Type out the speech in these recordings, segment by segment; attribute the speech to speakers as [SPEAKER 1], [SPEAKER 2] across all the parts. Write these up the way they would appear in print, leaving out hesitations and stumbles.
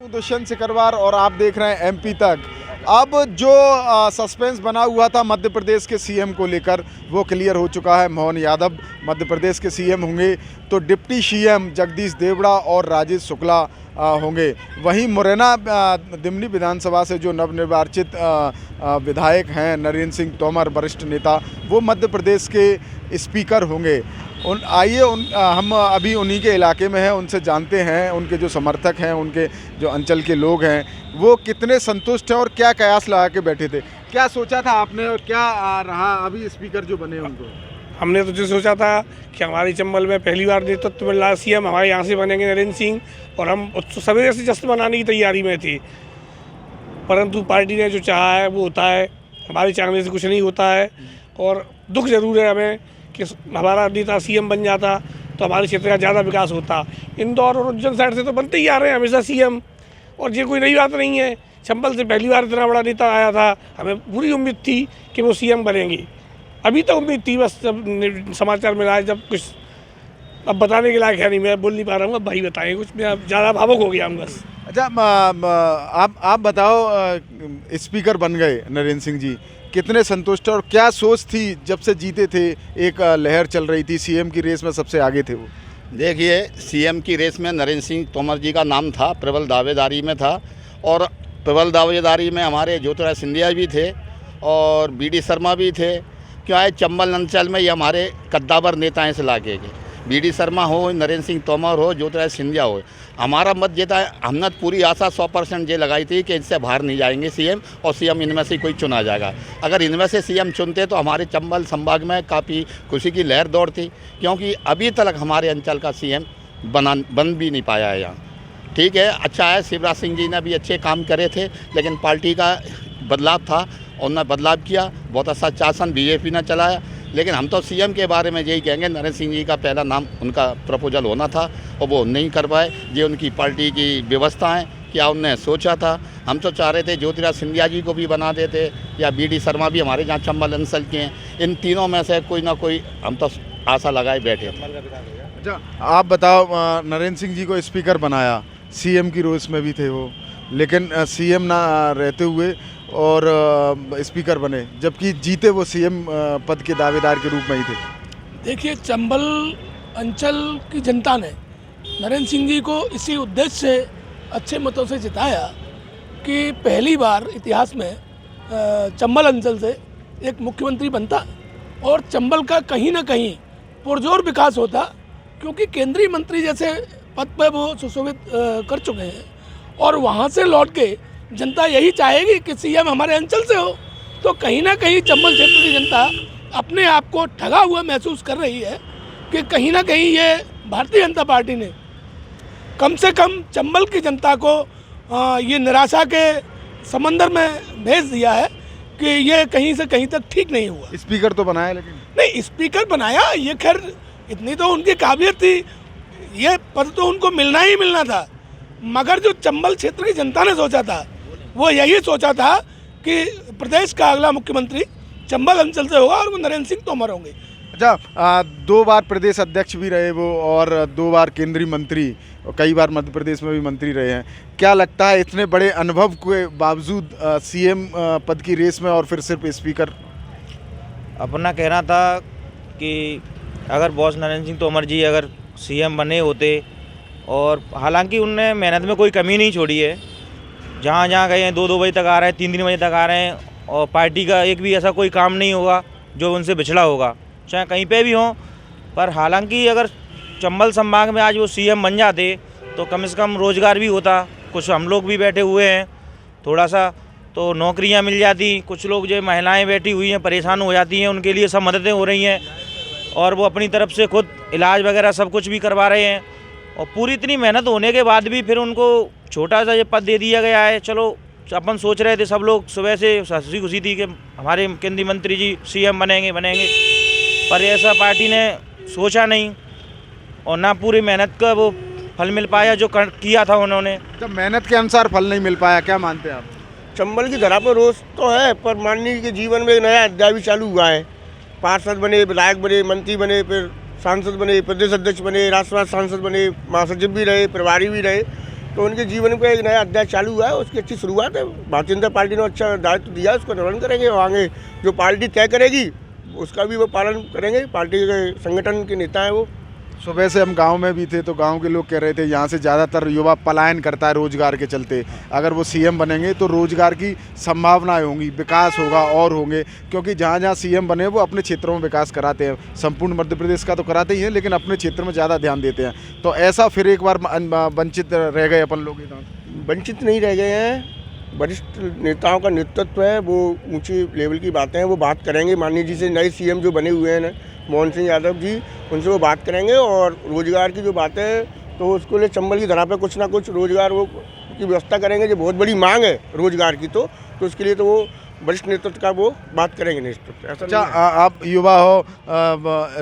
[SPEAKER 1] हूं दुष्यंत सिकरवार और आप देख रहे हैं एमपी तक। अब जो सस्पेंस बना हुआ था मध्य प्रदेश के सीएम को लेकर वो क्लियर हो चुका है। मोहन यादव मध्य प्रदेश के सीएम होंगे तो डिप्टी सीएम जगदीश देवड़ा और राजेश शुक्ला होंगे। वहीं मुरैना दिमनी विधानसभा से जो नवनिर्वाचित विधायक हैं नरेंद्र सिंह तोमर वरिष्ठ नेता, वो मध्य प्रदेश के स्पीकर होंगे। आइए हम अभी उन्हीं के इलाके में हैं, उनसे जानते हैं उनके जो समर्थक हैं, उनके जो अंचल के लोग हैं वो कितने संतुष्ट हैं और क्या कयास लगा के बैठे थे। क्या सोचा था आपने और क्या रहा अभी स्पीकर जो बने उनको?
[SPEAKER 2] हमने तो जो सोचा था कि हमारे चंबल में पहली बार नेतृत्व मिल रहा सीएम हमारे यहाँ से बनेंगे नरेंद्र सिंह, और हम सवेरे से जश्न मनाने की तैयारी में थे, परंतु पार्टी ने जो चाहा है वो होता है। हमारे चाहने से कुछ नहीं होता है और दुख जरूर है हमें कि हमारा नेता सीएम बन जाता तो हमारे क्षेत्र का ज़्यादा विकास होता। इंदौर और उज्जैन साइड से तो बनते ही आ रहे हैं हमेशा सीएम, और ये कोई नई बात नहीं है। चंबल से पहली बार इतना बड़ा नेता आया था, हमें पूरी उम्मीद थी कि वो सीएम बनेंगे। अभी तक उम्मीद थी, बस जब समाचार मिला है जब कुछ अब बताने के लायक है नहीं, मैं बोल नहीं पा रहा हूँ, अब भाई बताएंगे कुछ। मैं अब ज़्यादा भावुक हो गया हूँ बस।
[SPEAKER 1] अच्छा, आप बताओ, स्पीकर बन गए नरेंद्र सिंह जी, कितने संतुष्ट और क्या सोच थी जब से जीते थे? एक लहर चल रही थी, सीएम की रेस में सबसे आगे थे वो।
[SPEAKER 3] देखिए, सीएम की रेस में नरेंद्र सिंह तोमर जी का नाम था, प्रबल दावेदारी में था, और प्रबल दावेदारी में हमारे ज्योतिराज सिंधिया भी थे और बीडी शर्मा भी थे। क्यों आए चंबल अंचल में ये हमारे कद्दावर नेता हैं इस इलाके के, बीडी शर्मा हो, नरेंद्र सिंह तोमर हो, ज्योतिराज सिंधिया हो। हमारा मत ये था, हमने पूरी आशा 100% ये लगाई थी कि इनसे बाहर नहीं जाएंगे सीएम, और सीएम इनमें से कोई चुना जाएगा। अगर इनमें से सीएम चुनते तो हमारे चंबल संभाग में काफ़ी खुशी की लहर दौड़ती, क्योंकि अभी तक हमारे अंचल का सीएम बन भी नहीं पाया है यहाँ। ठीक है, अच्छा है, शिवराज सिंह जी ने भी अच्छे काम करे थे, लेकिन पार्टी का बदलाव था, उन्होंने बदलाव किया, बहुत अच्छा शासन बीजेपी ने चलाया। लेकिन हम तो सीएम के बारे में यही कहेंगे, नरेंद्र सिंह जी का पहला नाम उनका प्रपोजल होना था और वो नहीं कर पाए। ये उनकी पार्टी की व्यवस्था है, क्या उनने सोचा था। हम तो चाह रहे थे ज्योतिराज सिंधिया जी को भी बना देते, या बीडी शर्मा भी हमारे जहाँ चंबल अंचल के हैं। इन तीनों में से कोई ना कोई हम तो आशा लगाए बैठे थे।
[SPEAKER 1] अच्छा, आप बताओ, नरेंद्र सिंह जी को स्पीकर बनाया, सीएम की रेस में भी थे वो, लेकिन सीएम ना रहते हुए और स्पीकर बने, जबकि जीते वो सीएम पद के दावेदार के रूप में ही थे।
[SPEAKER 4] देखिए, चंबल अंचल की जनता ने नरेंद्र सिंह जी को इसी उद्देश्य से अच्छे मतों से जिताया कि पहली बार इतिहास में चंबल अंचल से एक मुख्यमंत्री बनता और चंबल का कहीं ना कहीं पुरजोर विकास होता, क्योंकि केंद्रीय मंत्री जैसे पद पर वो सुशोभित कर चुके हैं, और वहाँ से लौट के जनता यही चाहेगी कि सीएम हमारे अंचल से हो। तो कहीं ना कहीं चंबल क्षेत्र की जनता अपने आप को ठगा हुआ महसूस कर रही है कि कहीं ना कहीं ये भारतीय जनता पार्टी ने कम से कम चंबल की जनता को ये निराशा के समंदर में भेज दिया है कि ये कहीं से कहीं तक ठीक नहीं हुआ।
[SPEAKER 1] स्पीकर तो बनाया, लेकिन
[SPEAKER 4] नहीं, स्पीकर बनाया, ये खैर इतनी तो उनकी काबिलियत थी, ये पद तो उनको मिलना ही मिलना था। मगर जो चंबल क्षेत्र की जनता ने सोचा था वो यही सोचा था कि प्रदेश का अगला मुख्यमंत्री चंबल अंचल से होगा और वो नरेंद्र सिंह तोमर होंगे।
[SPEAKER 1] अच्छा, 2 बार प्रदेश अध्यक्ष भी रहे वो और 2 बार केंद्रीय मंत्री, और कई बार मध्य प्रदेश में भी मंत्री रहे हैं। क्या लगता है इतने बड़े अनुभव के बावजूद सीएम पद की रेस में और फिर सिर्फ स्पीकर?
[SPEAKER 5] अपना कहना था कि अगर बॉस नरेंद्र सिंह तोमर जी अगर सीएम बने होते, और हालांकि उनने मेहनत में कोई कमी नहीं छोड़ी है, जहाँ जहाँ गए हैं 2-2 बजे तक आ रहे हैं, 3-3 बजे तक आ रहे हैं, और पार्टी का एक भी ऐसा कोई काम नहीं होगा जो उनसे बिछड़ा होगा, चाहे कहीं पे भी हों। पर हालांकि अगर चंबल संभाग में आज वो सीएम बन जाते तो कम से कम रोज़गार भी होता, कुछ हम लोग भी बैठे हुए हैं थोड़ा सा, तो नौकरियां मिल जाती। कुछ लोग जो महिलाएं बैठी हुई हैं परेशान हो जाती हैं, उनके लिए सब मददें हो रही हैं, और वो अपनी तरफ से खुद इलाज वगैरह सब कुछ भी करवा रहे हैं। और पूरी इतनी मेहनत होने के बाद भी फिर उनको छोटा सा ये पद दे दिया गया है। चलो, अपन सोच रहे थे सब लोग सुबह से हंसी खुशी थी कि हमारे केंद्रीय मंत्री जी सीएम बनेंगे, पर ऐसा पार्टी ने सोचा नहीं, और ना पूरी मेहनत का वो फल मिल पाया जो किया था उन्होंने।
[SPEAKER 1] जब मेहनत के अनुसार फल नहीं मिल पाया, क्या मानते हैं आप?
[SPEAKER 6] चंबल की धरा पर रोष तो है, पर माननीय के जीवन में एक नया अध्याय भी चालू हुआ है। पार्षद बने, विधायक बने, मंत्री बने, फिर सांसद बने, प्रदेश अध्यक्ष बने, राष्ट्रवाद सांसद बने, महासचिव भी रहे, प्रभारी भी रहे। तो उनके जीवन में एक नया अध्याय चालू हुआ है, उसकी अच्छी शुरुआत है। भारतीय जनता पार्टी ने अच्छा दायित्व दिया है, उसको निर्वहन करेंगे और आगे जो पार्टी तय करेगी उसका भी वो पालन करेंगे। पार्टी के संगठन के नेता हैं वो।
[SPEAKER 1] सुबह से हम गांव में भी थे तो गांव के लोग कह रहे थे यहाँ से ज़्यादातर युवा पलायन करता है रोजगार के चलते। अगर वो सीएम बनेंगे तो रोजगार की संभावनाएं होंगी, विकास होगा और होंगे, क्योंकि जहाँ जहाँ सीएम बने वो अपने क्षेत्रों में विकास कराते हैं। संपूर्ण मध्य प्रदेश का तो कराते ही हैं, लेकिन अपने क्षेत्र में ज़्यादा ध्यान देते हैं। तो ऐसा फिर एक बार वंचित रह गए अपन लोग?
[SPEAKER 6] वंचित नहीं रह गए हैं। वरिष्ठ नेताओं का नेतृत्व है, वो ऊंची लेवल की बातें हैं, वो बात करेंगे। माननीय जी से नए सीएम जो बने हुए हैं मोहन सिंह यादव जी, उनसे वो बात करेंगे और रोजगार की जो बातें हैं तो उसको लिए चंबल की धरा पे कुछ ना कुछ रोजगार वो की व्यवस्था करेंगे। जो बहुत बड़ी मांग है रोजगार की, तो उसके लिए तो वो वरिष्ठ नेतृत्व का वो बात करेंगे नेतृत्व। ऐसा
[SPEAKER 1] अच्छा, आप युवा हो,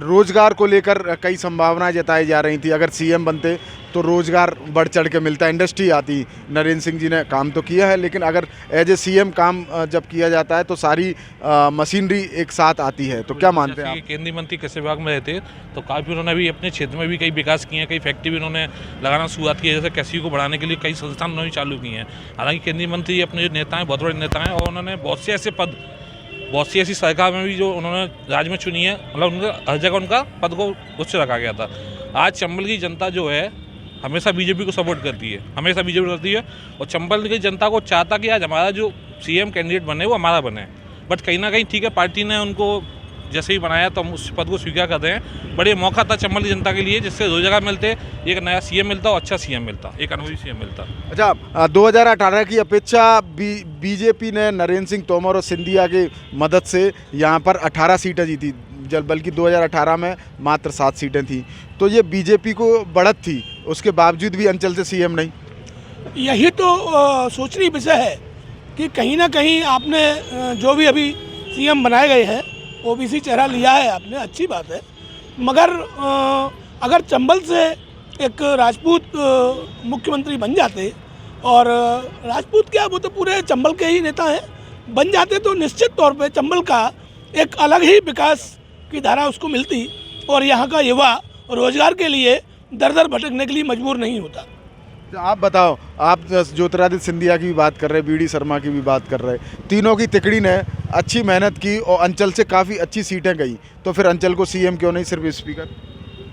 [SPEAKER 1] रोजगार को लेकर कई संभावनाएं जताई जा रही थी। अगर सीएम बनते तो रोजगार बढ़ चढ़ के मिलता, इंडस्ट्री आती। नरेंद्र सिंह जी ने काम तो किया है, लेकिन अगर एज ए सीएम काम जब किया जाता है तो सारी मशीनरी एक साथ आती है। तो क्या मानते हैं आप?
[SPEAKER 7] केंद्रीय मंत्री कृषि विभाग में रहते तो काफ़ी उन्होंने भी अपने क्षेत्र में भी कई विकास किए हैं, कई फैक्ट्री भी उन्होंने लगाना शुरुआत की है। जैसे कृषि को बढ़ाने के लिए कई संस्थान उन्होंने चालू किए हैं। हालांकि केंद्रीय मंत्री अपने जो नेता हैं बहुत बड़े नेता हैं और उन्होंने बहुत से ऐसे पद, बहुत सी ऐसी सरकार में भी जो उन्होंने राज्य में चुनी है, मतलब उनका हर जगह उनका पद को उच्च रखा गया था। आज चंबल की जनता जो है हमेशा बीजेपी को सपोर्ट करती है, हमेशा बीजेपी करती है और चंबल की जनता को चाहता कि आज हमारा जो सीएम कैंडिडेट बने वो हमारा बने। बट कहीं ना कहीं ठीक है, पार्टी ने उनको जैसे ही बनाया तो हम उस पद को स्वीकार कर रहे हैं। बड़े मौका था चंबल की जनता के लिए, जिससे रोजगार मिलते, एक नया सीएम मिलता और अच्छा सीएम मिलता, एक अनुभवी सीएम मिलता।
[SPEAKER 1] अच्छा, 2018 की अपेक्षा बीजेपी ने नरेंद्र सिंह तोमर और सिंधिया की मदद से यहाँ पर 18 सीटें जीती, बल्कि 2018 में मात्र 7 सीटें थी। तो ये बीजेपी को बढ़त थी, उसके बावजूद भी अंचल से सीएम नहीं।
[SPEAKER 4] यही तो सोचनीय विषय है कि कहीं ना कहीं आपने जो भी अभी सीएम बनाए गए हैं ओबीसी चेहरा लिया है आपने, अच्छी बात है। मगर अगर चंबल से एक राजपूत मुख्यमंत्री बन जाते, और राजपूत क्या, वो तो पूरे चंबल के ही नेता हैं, बन जाते तो निश्चित तौर पे चंबल का एक अलग ही विकास की धारा उसको मिलती और यहाँ का युवा रोजगार के लिए दर दर भटकने के लिए मजबूर नहीं होता।
[SPEAKER 1] आप बताओ, आप ज्योतिरादित्य सिंधिया की भी बात कर रहे हैं, बीडी शर्मा की भी बात कर रहे हैं, तीनों की तिकड़ी ने अच्छी मेहनत की और अंचल से काफ़ी अच्छी सीटें गई, तो फिर अंचल को सीएम क्यों नहीं, सिर्फ स्पीकर?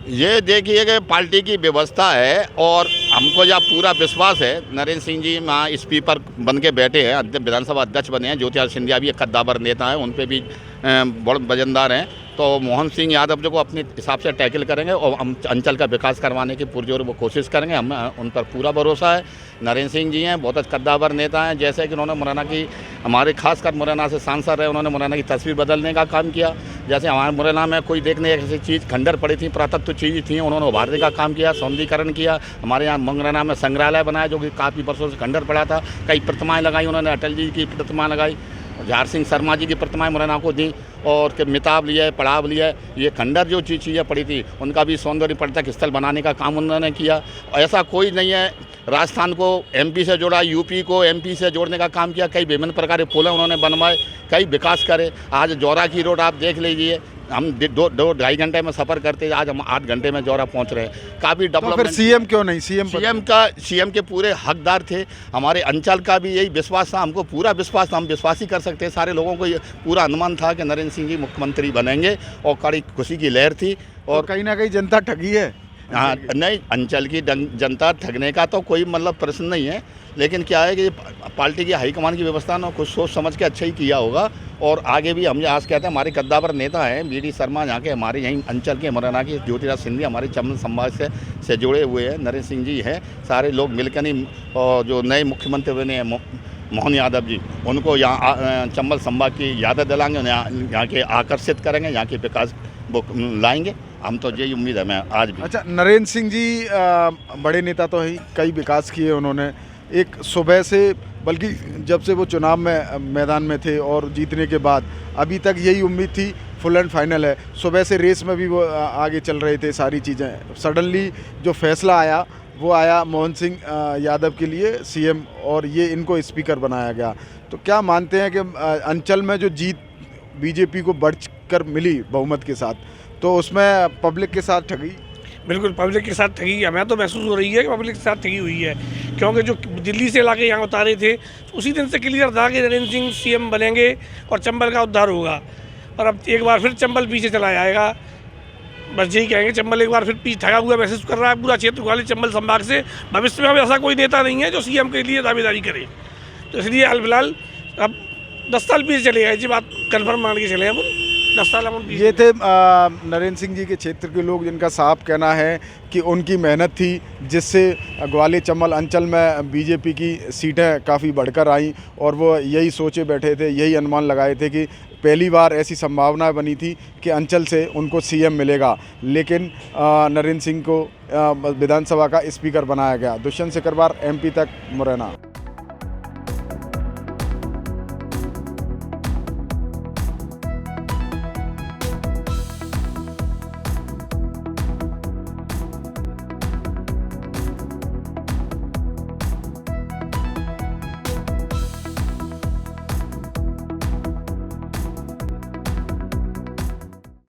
[SPEAKER 3] ये देखिए कि पार्टी की व्यवस्था है और हमको जहाँ पूरा विश्वास है। नरेंद्र सिंह जी वहाँ स्पीकर बन के बैठे हैं, विधानसभा अध्यक्ष बने हैं। ज्योतिरादित्य सिंधिया भी एक कद्दावर नेता हैं, उन पर भी बहुत वजनदार हैं। तो मोहन सिंह यादव जो को अपने हिसाब से टैकल करेंगे और हम अंचल का विकास करवाने की पुरजोर वो कोशिश करेंगे। हम उन पर पूरा भरोसा है। नरेंद्र सिंह जी हैं, बहुत कद्दावर नेता हैं। जैसे कि उन्होंने मुरैना की, हमारे खासकर मुरैना से सांसद रहे, उन्होंने मुरैना की तस्वीर बदलने का काम किया। जैसे हमारे मुरैना में कोई देखने ऐसी चीज़ खंडर पड़ी थी, पुरातत्व चीज़ थी, उन्होंने उभारने का काम किया, सौंदर्यीकरण किया। हमारे यहाँ मुरैना में संग्रहालय बनाया जो कि काफ़ी वर्षों से खंडर पड़ा था। कई प्रतिमाएँ लगाई उन्होंने, अटल जी की प्रतिमा लगाई, जार सिंह शर्मा जी की प्रतिमाएं मुरैना को दी और मिताब लिया है, पड़ाव लिया है। ये खंडर जो चीज़ें पड़ी थी उनका भी सौंदर्य पर्यटक स्थल बनाने का काम उन्होंने किया। ऐसा कोई नहीं है, राजस्थान को एमपी से जोड़ा, यूपी को एमपी से जोड़ने का काम किया। कई विभिन्न प्रकार के पुल उन्होंने बनवाए, कई विकास करे। आज जौरा की रोड आप देख लीजिए, हम 2-2.5 घंटे में सफ़र करते, आज हम 8 घंटे में जौरा पहुंच रहे हैं। काफ़ी डेवलपमेंट।
[SPEAKER 1] तो फिर सीएम क्यों नहीं?
[SPEAKER 3] सीएम के पूरे हकदार थे। हमारे अंचल का भी यही विश्वास था, हमको पूरा विश्वास था, हम विश्वास ही कर सकते हैं। सारे लोगों को ये पूरा अनुमान था कि नरेंद्र सिंह जी मुख्यमंत्री बनेंगे और कड़ी खुशी की लहर थी। और
[SPEAKER 1] कहीं ना कहीं जनता ठगी है।
[SPEAKER 3] हाँ, नहीं, अंचल की जनता ठगने का तो कोई मतलब प्रश्न नहीं है, लेकिन क्या है कि पार्टी की हाईकमान की व्यवस्था ने कुछ सोच समझ के अच्छा ही किया होगा। और आगे भी हम आज कहते हैं, हमारे कद्दावर नेता हैं बीडी शर्मा, यहाँ के हमारे यहीं अंचल के मुरैना की ज्योतिरादित्य सिंधिया हमारे चंबल संभाग से जुड़े हुए हैं। नरेंद्र सिंह जी हैं, सारे लोग मिलकर नहीं, और जो नए मुख्यमंत्री बने हैं मोहन यादव जी, उनको यहाँ चंबल संभाग की यादें दिलाएंगे, यहाँ के आकर्षित करेंगे, यहाँ के विकास वो लाएंगे। हम तो यही उम्मीद है मैं आज भी।
[SPEAKER 1] अच्छा, नरेंद्र सिंह जी बड़े नेता तो है, कई विकास किए उन्होंने। एक सुबह से, बल्कि जब से वो चुनाव में मैदान में थे और जीतने के बाद अभी तक यही उम्मीद थी फुल एंड फाइनल है। सुबह से रेस में भी वो आगे चल रहे थे, सारी चीज़ें। सडनली जो फैसला आया वो आया मोहन सिंह यादव के लिए सीएम, और ये इनको स्पीकर बनाया गया। तो क्या मानते हैं कि अंचल में जो जीत बीजेपी को बढ़ कर मिली बहुमत के साथ, तो उसमें पब्लिक के साथ ठगी?
[SPEAKER 2] बिल्कुल पब्लिक के साथ ठगी हमें तो महसूस हो रही है कि पब्लिक के साथ ठगी हुई है, क्योंकि जो दिल्ली से लाके यहाँ उतारे थे उसी दिन से क्लियर था कि नरेंद्र सिंह सीएम बनेंगे और चंबल का उद्धार होगा। और अब एक बार फिर चंबल पीछे चला जाएगा। बस यही कहेंगे, चंबल एक बार फिर पीछे ठगा हुआ महसूस कर रहा है पूरा क्षेत्र वाले चंबल संभाग से। भविष्य में अब ऐसा कोई नेता नहीं है जो सीएम के लिए दावेदारी करे, तो इसलिए हाल फिलहाल अब 10 साल पीछे चले गए, जी बात कन्फर्म मान के चले हैं, 10 साल हम
[SPEAKER 1] ये थे नरेंद्र सिंह जी के क्षेत्र के लोग, जिनका साफ कहना है कि उनकी मेहनत थी जिससे ग्वालियर चंबल अंचल में बीजेपी की सीटें काफ़ी बढ़कर आईं, और वो यही सोचे बैठे थे, यही अनुमान लगाए थे कि पहली बार ऐसी संभावना बनी थी कि अंचल से उनको सीएम मिलेगा, लेकिन नरेंद्र सिंह को विधानसभा का स्पीकर बनाया गया। दुष्यंत सिकरवार, MP तक, मुरैना।